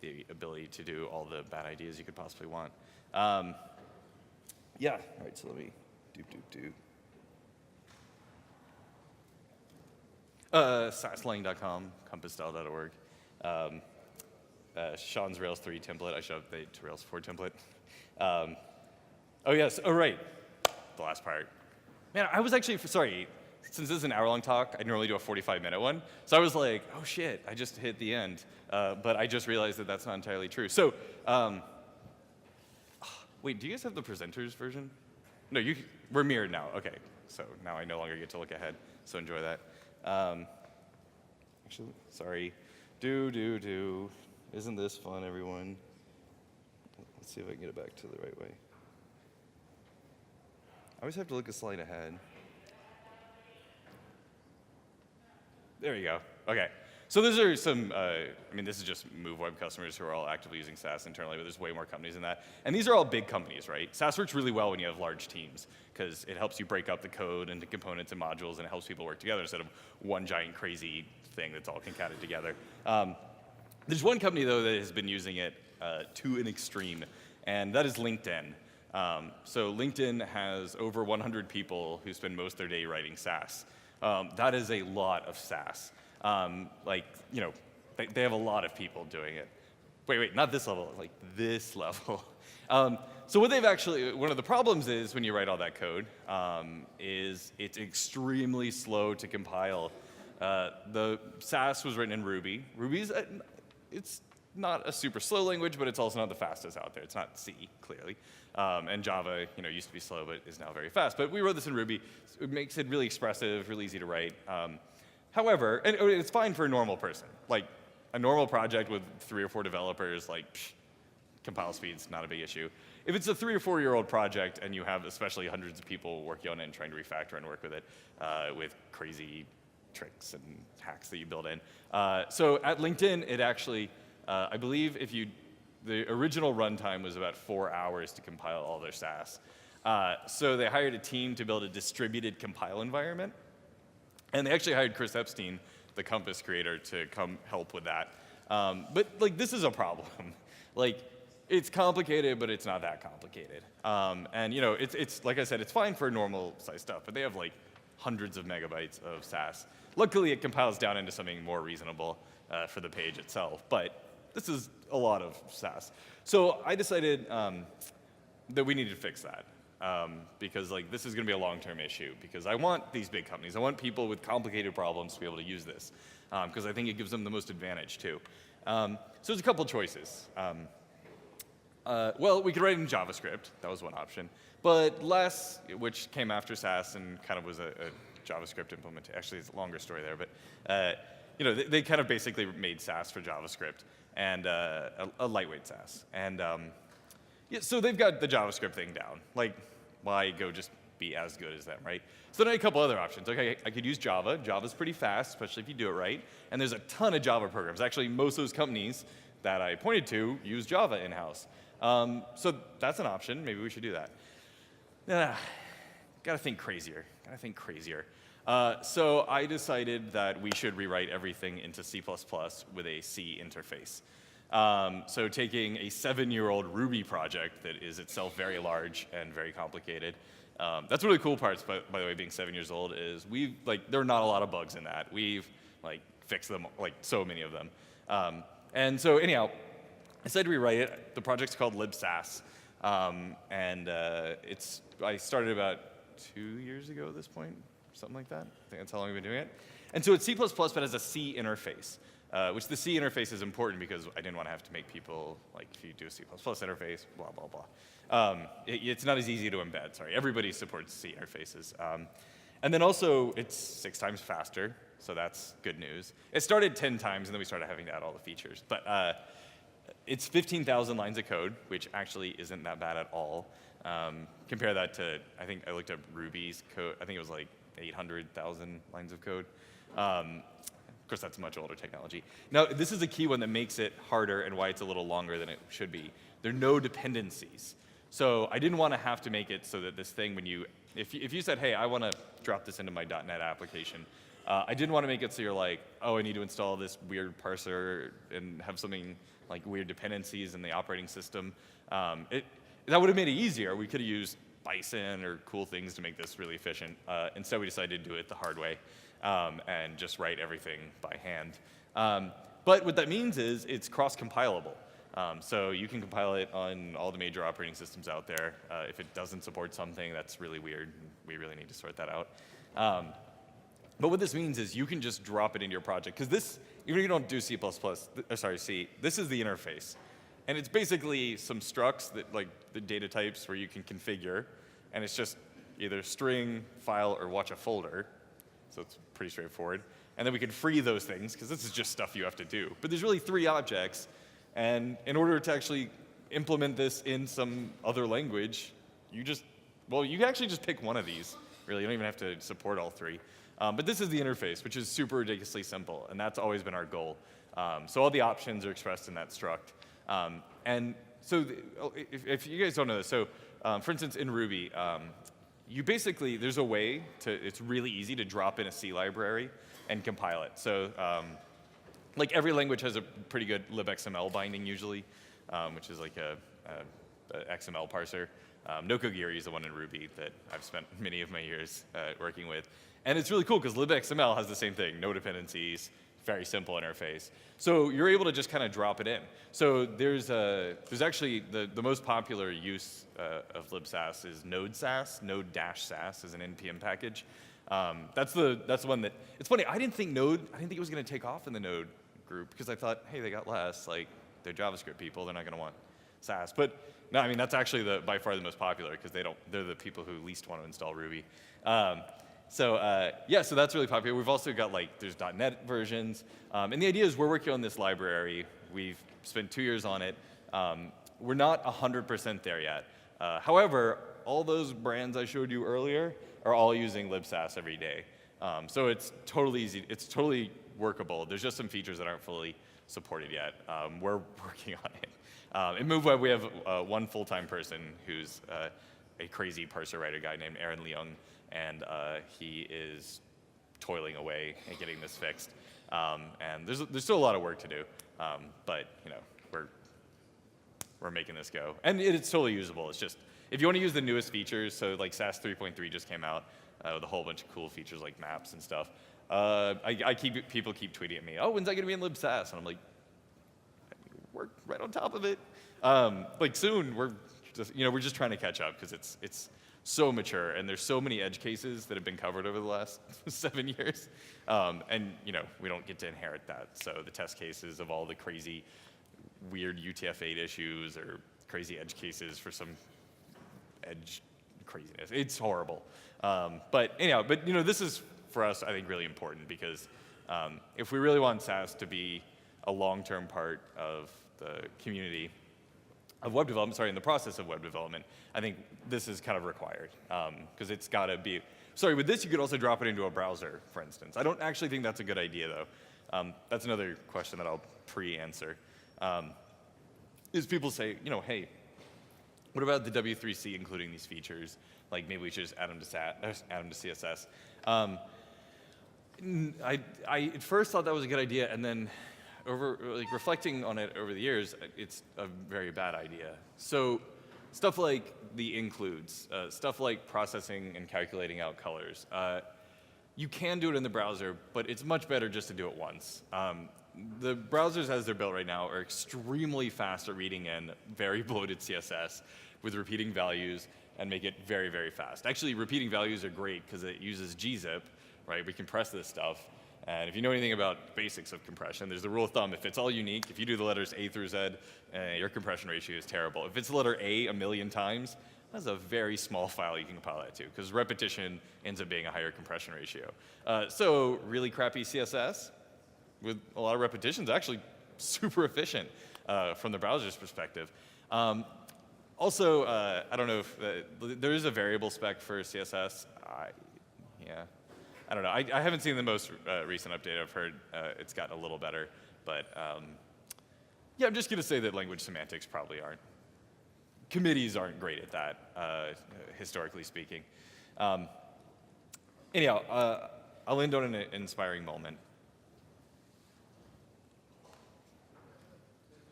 the ability to do all the bad ideas you could possibly want. Yeah, all right, so let me do. Sasslang.com, compassstyle.org. Sean's Rails 3 template. I should update to Rails 4 template. Oh, yes. Oh, right. The last part. Man, I was actually, sorry, since this is an hour-long talk, I normally do a 45-minute one. So I was like, oh, shit, I just hit the end. But I just realized that that's not entirely true. So, wait, do you guys have the presenters version? No, we're mirrored now. OK, so now I no longer get to look ahead. So enjoy that. Actually, sorry. Isn't this fun, everyone? Let's see if I can get it back to the right way. I always have to look a slide ahead. There you go. OK. So those are some, I mean, this is just Move Web customers who are all actively using Sass internally, but there's way more companies than that. And these are all big companies, right? Sass works really well when you have large teams, because it helps you break up the code into components and modules, and it helps people work together instead of one giant crazy thing that's all concatenated together. There's one company, though, that has been using it to an extreme, and that is LinkedIn. So LinkedIn has over 100 people who spend most of their day writing Sass. That is a lot of Sass. Like, you know, they have a lot of people doing it. Wait, not this level, like this level. So what they've actually, one of the problems is when you write all that code, is it's extremely slow to compile. The Sass was written in Ruby. Ruby's, it's not a super slow language, but it's also not the fastest out there. It's not C, clearly. And Java, you know, used to be slow, but is now very fast. But we wrote this in Ruby. It makes it really expressive, really easy to write. However, and it's fine for a normal person. Like, a normal project with 3 or 4 developers, like, compile speed's not a big issue. If it's a 3 or 4-year-old project and you have especially hundreds of people working on it and trying to refactor and work with it with crazy tricks and hacks that you build in. So at LinkedIn, it actually, I believe the original runtime was about 4 hours to compile all their Sass. So they hired a team to build a distributed compile environment. And they actually hired Chris Epstein, the Compass creator, to come help with that. But like, this is a problem. Like, it's complicated, but it's not that complicated. And you know, it's like I said, it's fine for normal size stuff, but they have like hundreds of megabytes of Sass. Luckily, it compiles down into something more reasonable for the page itself. But this is a lot of Sass. So I decided that we needed to fix that. Because like, this is going to be a long-term issue, because I want these big companies, I want people with complicated problems to be able to use this, because I think it gives them the most advantage too. So there's a couple choices. Well, we could write it in JavaScript. That was one option. But Less, which came after Sass and kind of was a JavaScript implementation. Actually, it's a longer story there, but you know, they kind of basically made Sass for JavaScript, and a lightweight Sass. And yeah, so they've got the JavaScript thing down. Like, why go just be as good as them, right? So then I had a couple other options. Okay, I could use Java. Java's pretty fast, especially if you do it right. And there's a ton of Java programs. Actually, most of those companies that I pointed to use Java in-house. So that's an option. Maybe we should do that. Gotta think crazier. So I decided that we should rewrite everything into C++ with a C interface. So taking a 7-year-old Ruby project that is itself very large and very complicated. That's one of the cool parts, by the way, being 7 years old, is there are not a lot of bugs in that. We've fixed them, so many of them. And so anyhow, I decided to rewrite it. The project's called libsass. I started about 2 years ago at this point, something like that. I think that's how long we've been doing it. And so it's C++, but has a C interface. Which the C interface is important because I didn't want to have to make people, if you do a C++ interface, blah, blah, blah. It's not as easy to embed, sorry. Everybody supports C interfaces. And then also, it's 6 times faster, so that's good news. It started 10 times, and then we started having to add all the features. But it's 15,000 lines of code, which actually isn't that bad at all. Compare that to, I think I looked up Ruby's code. I think it was 800,000 lines of code. Of course, that's much older technology. Now, this is a key one that makes it harder and why it's a little longer than it should be. There are no dependencies. So I didn't want to have to make it so that this thing, if you said, hey, I want to drop this into my .NET application, I didn't want to make it so you're like, oh, I need to install this weird parser and have something like weird dependencies in the operating system. that would have made it easier. We could have used Bison or cool things to make this really efficient. Instead, we decided to do it the hard way and just write everything by hand. But what that means is it's cross-compilable. So you can compile it on all the major operating systems out there. If it doesn't support something, that's really weird. We really need to sort that out. But what this means is you can just drop it into your project. Because this, even if you don't do C++, C, this is the interface. And it's basically some structs, that, like the data types where you can configure. And it's just either string, file, or watch a folder. So it's pretty straightforward. And then we can free those things, because this is just stuff you have to do. But there's really 3 objects. And in order to actually implement this in some other language, you can actually just pick one of these. Really, you don't even have to support all 3. But this is the interface, which is super ridiculously simple, and that's always been our goal. So all the options are expressed in that struct. And so if you guys don't know this, so for instance, in Ruby, there's a way it's really easy to drop in a C library and compile it. So like every language has a pretty good libxml binding usually, which is like a XML parser. Nokogiri is the one in Ruby that I've spent many of my years working with. And it's really cool because libxml has the same thing, no dependencies, very simple interface. So you're able to just kind of drop it in. So there's actually the most popular use of libsass is node-sass. Node-sass is an npm package. That's the one that, it's funny, I didn't think it was going to take off in the Node group because I thought, hey, they got less, like they're JavaScript people, they're not going to want Sass. But no, I mean, that's actually by far the most popular because they're the people who least want to install Ruby. So that's really popular. We've also got there's .NET versions. And the idea is we're working on this library. We've spent 2 years on it. We're not 100% there yet. However, all those brands I showed you earlier are all using libsass every day. So it's totally easy. It's totally workable. There's just some features that aren't fully supported yet. We're working on it. In MoveWeb, we have one full-time person who's a crazy parser writer guy named Aaron Leung, and he is toiling away and getting this fixed. And there's still a lot of work to do, but we're making this go. And it's totally usable. It's just, if you want to use the newest features, so like Sass 3.3 just came out with a whole bunch of cool features like maps and stuff. People keep tweeting at me, oh, when's that going to be in libsass? And I'm like, we're right on top of it. Soon, we're just trying to catch up because it's so mature and there's so many edge cases that have been covered over the last 7 years. And we don't get to inherit that. So the test cases of all the crazy, weird UTF-8 issues or crazy edge cases for some edge craziness. It's horrible. But this is for us, I think, really important because if we really want Sass to be a long-term part of the community of web development, in the process of web development, I think this is kind of required because it's got to be. With this, you could also drop it into a browser, for instance. I don't actually think that's a good idea, though. That's another question that I'll pre-answer. Is people say, hey, what about the W3C including these features? Like maybe we should just add them to CSS. I at first thought that was a good idea, and then reflecting on it over the years, it's a very bad idea. So stuff like the includes, stuff like processing and calculating out colors. You can do it in the browser, but it's much better just to do it once. The browsers as they're built right now are extremely fast at reading in very bloated CSS with repeating values and make it very, very fast. Actually, repeating values are great because it uses gzip, right? We compress this stuff. And if you know anything about basics of compression, there's the rule of thumb. If it's all unique, if you do the letters A through Z, your compression ratio is terrible. If it's the letter A a million times, that's a very small file you can compile that to, because repetition ends up being a higher compression ratio. So really crappy CSS with a lot of repetition is actually super efficient from the browser's perspective. Also, I don't know if there is a variable spec for CSS. I don't know. I haven't seen the most recent update. I've heard it's gotten a little better. But yeah, I'm just going to say that language semantics probably aren't. Committees aren't great at that, historically speaking. Anyhow, I'll end on an inspiring moment.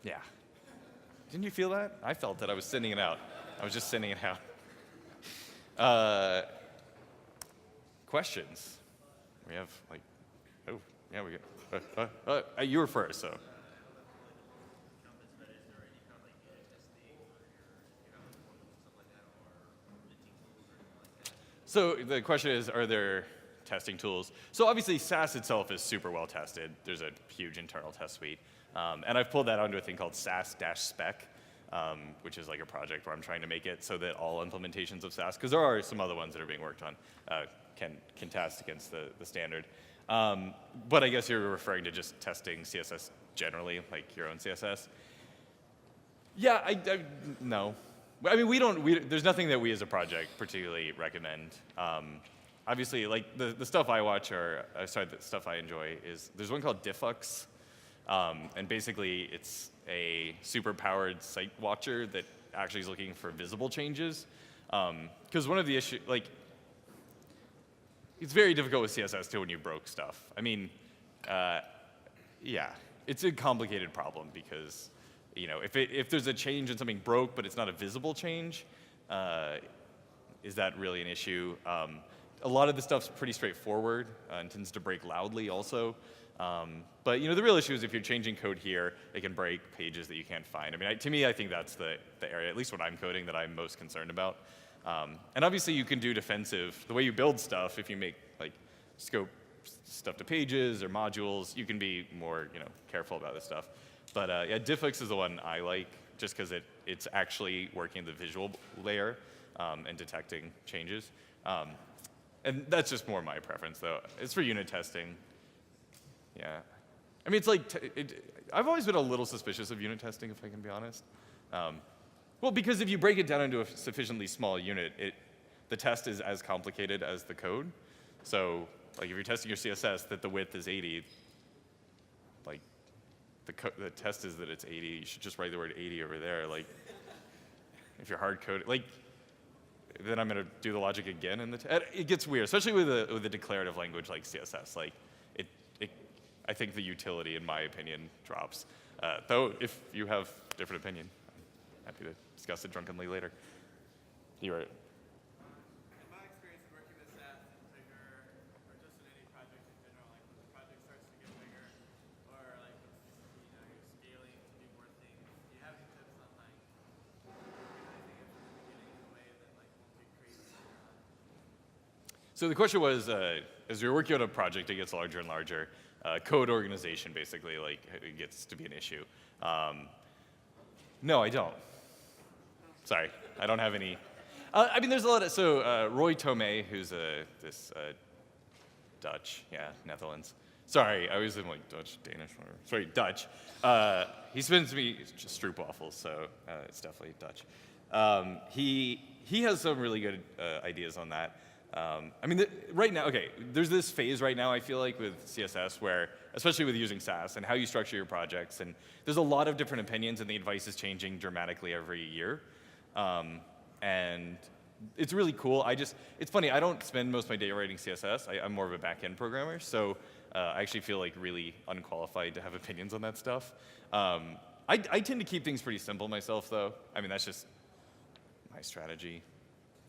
Yeah. Didn't you feel that? I felt it. I was sending it out. I was just sending it out. Questions? We have like, oh, yeah, we got, you were first, so. So the question is, are there testing tools? So obviously Sass itself is super well tested. There's a huge internal test suite. And I've pulled that onto a thing called Sass-spec, which is like a project where I'm trying to make it so that all implementations of Sass, because there are some other ones that are being worked on, can test against the standard. But I guess you're referring to just testing CSS generally, like your own CSS. Yeah, no. I mean, there's nothing that we as a project particularly recommend. Obviously, like the stuff I watch the stuff I enjoy is, there's one called Diffux, and basically it's a super powered site watcher that actually is looking for visible changes. Because one of the issues, like, it's very difficult with CSS too when you broke stuff. I mean, yeah, it's a complicated problem because, you know, if there's a change and something broke but it's not a visible change, is that really an issue? A lot of the stuff's pretty straightforward and tends to break loudly also. But you know, the real issue is if you're changing code here, it can break pages that you can't find. I mean, to me, I think that's the area, at least when I'm coding, that I'm most concerned about. And obviously, you can do defensive. The way you build stuff, if you make like scope stuff to pages or modules, you can be more, you know, careful about this stuff. But yeah, Diffux is the one I like, just because it's actually working the visual layer and detecting changes. And that's just more my preference, though. It's for unit testing. Yeah. I mean, it's like, I've always been a little suspicious of unit testing, if I can be honest. Well, because if you break it down into a sufficiently small unit, the test is as complicated as the code. So, like, if you're testing your CSS that the width is 80, like, the test is that it's 80. You should just write the word 80 over there. Like, if you're hard coding, like, then I'm going to do the logic again, and it gets weird, especially with a declarative language like CSS. Like, I think the utility, in my opinion, drops. Though, if you have a different opinion, I'm happy to discuss it drunkenly later. You are. In my experience working with Sass and Figure, or just in any project in general, like when the project starts to get bigger, or like you're scaling to do more things, do you have any tips on like doing anything at the beginning in a way that like won't get crazy? So the question was, as you're working on a project, it gets larger and larger. Code organization, basically, like, it gets to be an issue. No, I don't. Sorry, I don't have any. I mean, there's a lot of, so Roy Tomei, who's this Dutch, yeah, Netherlands. Sorry, I was in like Dutch, Danish, whatever. Sorry, Dutch. He spends me just stroopwafels, so it's definitely Dutch. He has some really good ideas on that. I mean, right now, okay, there's this phase right now, I feel like, with CSS where, especially with using Sass and how you structure your projects, and there's a lot of different opinions and the advice is changing dramatically every year. And it's really cool. It's funny, I don't spend most of my day writing CSS. I'm more of a back-end programmer, so I actually feel like really unqualified to have opinions on that stuff. I tend to keep things pretty simple myself, though. I mean, that's just my strategy,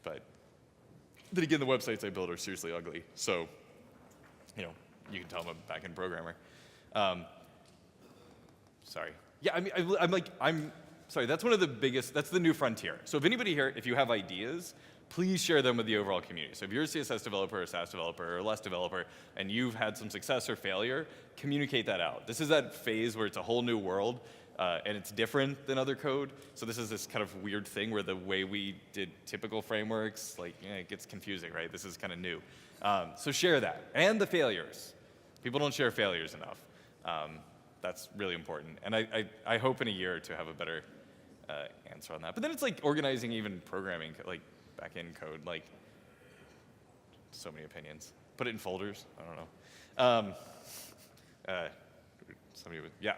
but then again, the websites I build are seriously ugly. So, you know, you can tell I'm a back-end programmer. Sorry. Yeah, I mean, I'm sorry, that's one of the biggest, that's the new frontier. So if anybody here, if you have ideas, please share them with the overall community. So if you're a CSS developer or Sass developer or less developer, and you've had some success or failure, communicate that out. This is that phase where it's a whole new world, and it's different than other code. So this is this kind of weird thing where the way we did typical frameworks, like, it gets confusing, right? This is kind of new. So share that. And the failures. People don't share failures enough. That's really important. And I hope in a year to have a better answer on that. But then it's like organizing even programming, like back-end code, like so many opinions. Put it in folders. I don't know. Somebody would, yeah.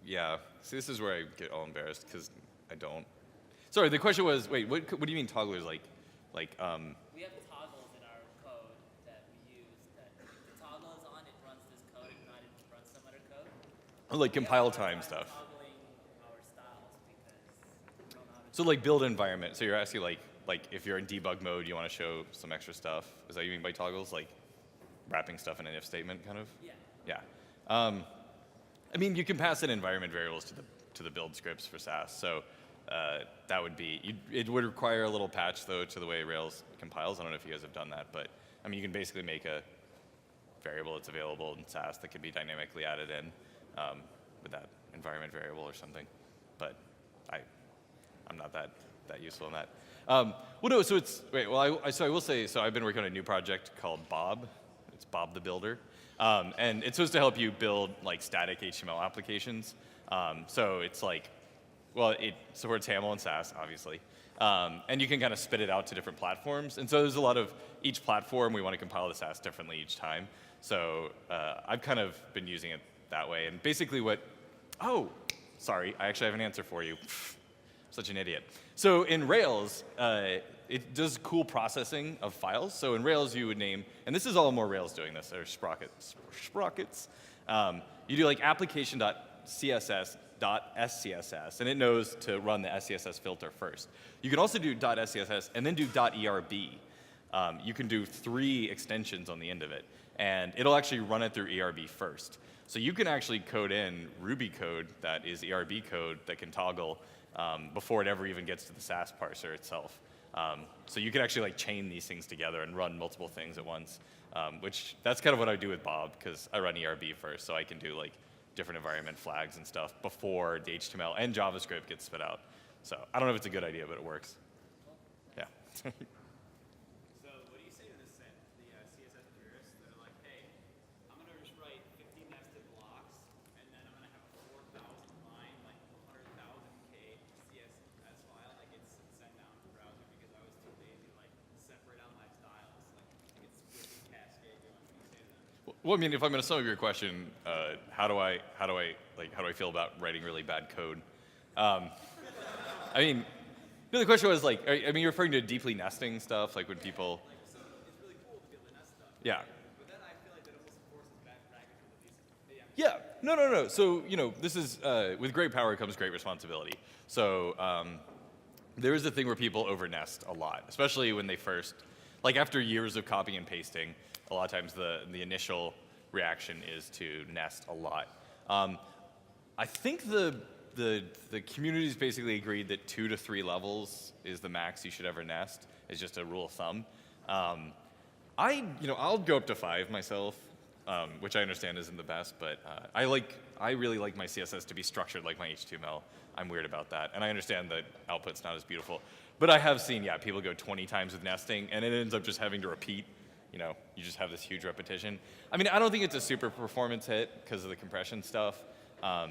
Yeah, see, this is where I get all embarrassed because I don't. Sorry, the question was, wait, what do you mean togglers? Like, We have toggles in our code that we use that if the toggle is on, it runs this code. If not, it runs some other code. like compile time stuff. Toggling our styles because we don't know how to So like build environment. So you're asking like if you're in debug mode, you want to show some extra stuff. Is that what you mean by toggles? Like wrapping stuff in an if statement, kind of? Yeah. Yeah. I mean, you can pass in environment variables to the build scripts for Sass. So that would be, it would require a little patch though to the way Rails compiles. I don't know if you guys have done that, but I mean, you can basically make a variable that's available in Sass that can be dynamically added in with that environment variable or something. But I'm not that useful in that. Well, no. So it's so I will say. So I've been working on a new project called Bob. It's Bob the Builder, and it's supposed to help you build like static HTML applications. So it's like, well, it supports Hamill and Sass, obviously, and you can kind of spit it out to different platforms. And so there's a lot of each platform we want to compile the Sass differently each time. So I've kind of been using it that way. And basically, oh, sorry, I actually have an answer for you. Such an idiot. So in Rails, it does cool processing of files. So in Rails, you would name, and this is all more Rails doing this, or sprockets. You do like application.css.scss, and it knows to run the SCSS filter first. You can also do .scss and then do .erb. You can do 3 extensions on the end of it, and it'll actually run it through ERB first. So you can actually code in Ruby code that is ERB code that can toggle before it ever even gets to the Sass parser itself. So you can actually like chain these things together and run multiple things at once, which that's kind of what I do with Bob, because I run ERB first, so I can do like different environment flags and stuff before the HTML and JavaScript gets spit out. So I don't know if it's a good idea, but it works. Yeah. So what do you say to the CSS purists that are like, hey, I'm going to just write 50 nested blocks, and then I'm going to have a 4,000 line, like 100,000K CSS file that gets sent down to the browser because I was too lazy to like separate out my styles. Like it's really cascade going. What do you say to them? Well, I mean, if I'm going to sum up your question, how do I feel about writing really bad code? I mean, the question was like, I mean, you're referring to deeply nesting stuff, like when people. So it's really cool to be able to nest stuff. Yeah. But then I feel like that almost forces bad practices at least. Yeah. No. So this is with great power comes great responsibility. So there is a thing where people overnest a lot, especially when they first, like after years of copying and pasting. A lot of times the initial reaction is to nest a lot. I think the community's basically agreed that 2 to 3 levels is the max you should ever nest. It's just a rule of thumb. I'll go up to 5 myself, which I understand isn't the best, but I really like my CSS to be structured like my HTML. I'm weird about that, and I understand that output's not as beautiful. But I have seen, people go 20 times with nesting, and it ends up just having to repeat. You just have this huge repetition. I mean, I don't think it's a super performance hit because of the compression stuff. Oh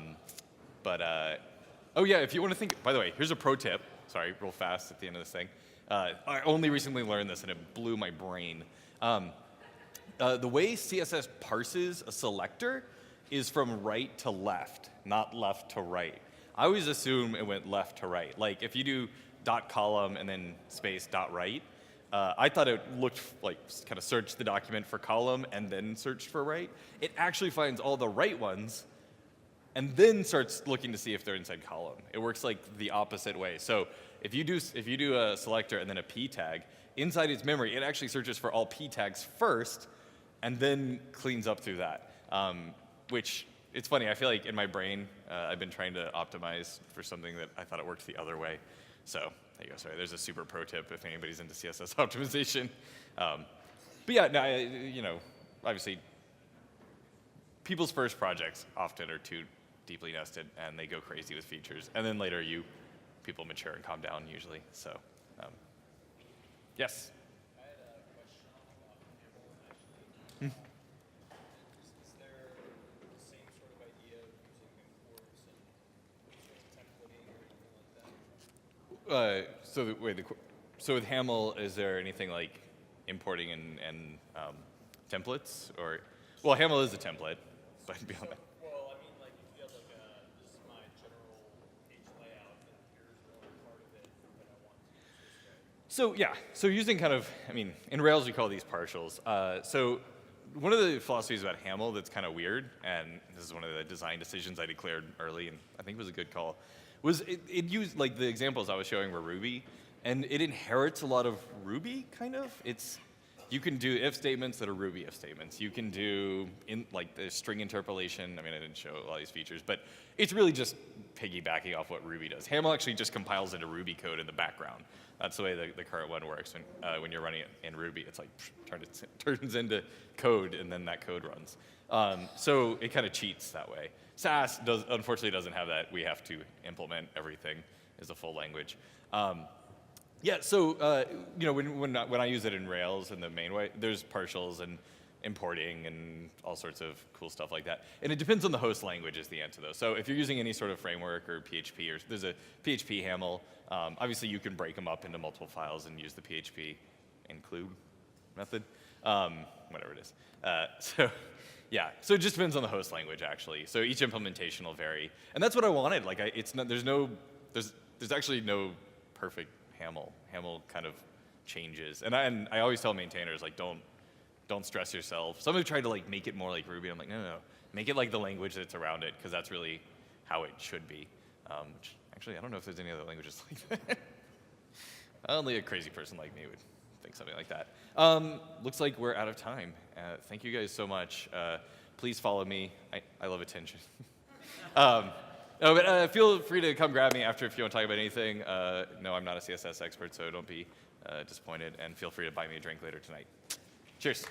yeah, if you want to think, by the way, here's a pro tip. Sorry, real fast at the end of this thing. I only recently learned this and it blew my brain. The way CSS parses a selector is from right to left, not left to right. I always assume it went left to right. Like if you do .column and then space .right, I thought it looked like kind of searched the document for column and then searched for right. It actually finds all the right ones and then starts looking to see if they're inside column. It works like the opposite way. So if you do a selector and then a p tag, inside its memory, it actually searches for all p tags first and then cleans up through that. Which, it's funny, I feel like in my brain, I've been trying to optimize for something that I thought it worked the other way. So there you go, sorry, there's a super pro tip if anybody's into CSS optimization. But yeah, no, obviously, people's first projects often are too deeply nested and they go crazy with features. And then later people mature and calm down usually, so. Yes? I had a question about Hamill, actually. Is there the same sort of idea of using imports and templating or anything like that? So with Hamill, is there anything like importing and templates? Or, well, Hamill is a template, but beyond that. Well, I mean, like if you have like this is my general page layout, and here's one part of it, So yeah, so using kind of, I mean, in Rails we call these partials. So one of the philosophies about Hamill that's kind of weird, and this is one of the design decisions I declared early, and I think it was a good call, was it used, like the examples I was showing were Ruby, and it inherits a lot of Ruby, kind of. You can do if statements that are Ruby if statements. You can do like the string interpolation. I mean, I didn't show a lot of these features, but it's really just piggybacking off what Ruby does. Hamill actually just compiles into Ruby code in the background. That's the way the current one works. When you're running it in Ruby, it's like turns into code, and then that code runs. So it kind of cheats that way. Sass unfortunately doesn't have that. We have to implement everything as a full language. Yeah, so you know, when I use it in Rails in the main way, there's partials and importing and all sorts of cool stuff like that. And it depends on the host language is the answer, though. So if you're using any sort of framework or PHP, or there's a PHP Hamill, obviously you can break them up into multiple files and use the PHP include method, whatever it is. So yeah, so it just depends on the host language, actually. So each implementation will vary. And that's what I wanted. Like, there's actually no perfect Hamill. Hamill kind of changes. And I always tell maintainers, like, don't stress yourself. Some have tried to like make it more like Ruby. I'm like, no. Make it like the language that's around it, because that's really how it should be. Which, actually, I don't know if there's any other languages like that. Only a crazy person like me would think something like that. Looks like we're out of time. Thank you guys so much. Please follow me. I love attention. No, but feel free to come grab me after if you want to talk about anything. No, I'm not a CSS expert, so don't be disappointed. And feel free to buy me a drink later tonight. Cheers.